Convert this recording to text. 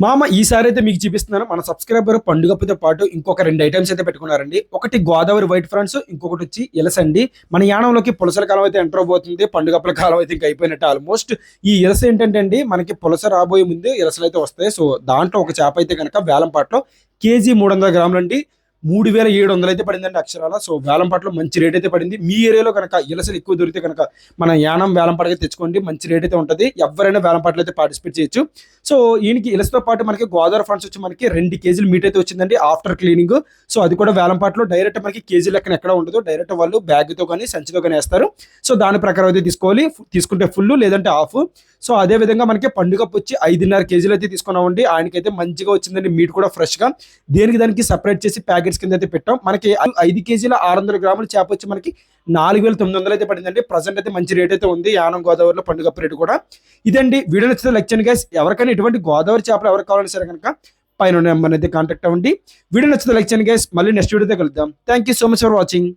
మామ ఈసారి అయితే మీకు చూపిస్తున్నాను. మన సబ్స్క్రైబర్ పండుగప్పుతో పాటు ఇంకొక 2 ఐటెమ్స్ అయితే పెట్టుకున్నారండి. ఒకటి గోదావరి వైట్ ఫ్రాన్స్, ఇంకొకటి వచ్చి ఇలసండి. మన యానంలోకి పులసల కాలం అయితే ఎంటర్ అవబోతుంది. పండుగప్పుల కాలం అయితే ఇంక అయిపోయినట్టు ఆల్మోస్ట్. ఈ ఇలస ఏంటంటే అండి, మనకి పులస రాబోయే ముందు ఇలసలు అయితే వస్తాయి. సో దాంట్లో ఒక చేప అయితే కనుక వేలంపాట్లో కేజీ 300 గ్రాములండి 3700 అయితే పడిందండి అక్షరాల. సో వేలంపాట్లో మంచి రేట్ అయితే పడింది. మీ ఏరియాలో కనుక ఇలసలు ఎక్కువ దొరికితే కనుక మన యానం వేలంపాటకి తెచ్చుకోండి, మంచి రేట్ అయితే ఉంటుంది. ఎవరైనా వేలంపాటలో అయితే పార్టిసిపేట్ చేయొచ్చు. సో ఈయనకి ఇలసతో పాటు మనకి గోదావరి ఫ్రాన్స్ వచ్చి మనకి 2 కేజీలు మీట్ అయితే వచ్చిందండి ఆఫ్టర్ క్లీనింగ్. సో అది కూడా వేలంపాట్లో డైరెక్ట్ మనకి కేజీ లెక్కన ఎక్కడ ఉండదు, డైరెక్ట్ వాళ్ళు బ్యాగ్తో కానీ సంచితో కానీ వేస్తారు. సో దాని ప్రకారం అయితే తీసుకోవాలి. తీసుకుంటే ఫుల్ లేదంటే హాఫ్. సో అదే విధంగా మనకి పండుగపు వచ్చి 5.5 కేజీలు అయితే తీసుకున్నామండి. ఆయనకైతే మంచిగా వచ్చిందండి, మీట్ కూడా ఫ్రెష్గా. దానికి సపరేట్ చేసి ప్యాకెట్స్ కింద అయితే పెట్టాం. మనకి 5 కేజీల 600 గ్రాముల చేప వచ్చి మనకి 4900 అయితే పడిందండి. ప్రజెంట్ అయితే మంచి రేట్ అయితే ఉంది యానం గోదావరిలో పండుగ రేటు కూడా. ఇదండి వీడియో నచ్చితే లైక్ చేయండి గైస్. ఎవరికైనా ఇటువంటి గోదావరి చేపలు ఎవరికి కావాలని సరే కనుక పైన నెంబర్ అయితే కాంటాక్ట్ అవ్వండి. వీడియో నచ్చితే లైక్ చేయండి గైస్. మళ్ళీ నెక్స్ట్ వీడియోతో కలుద్దాం. Thank you so much for watching.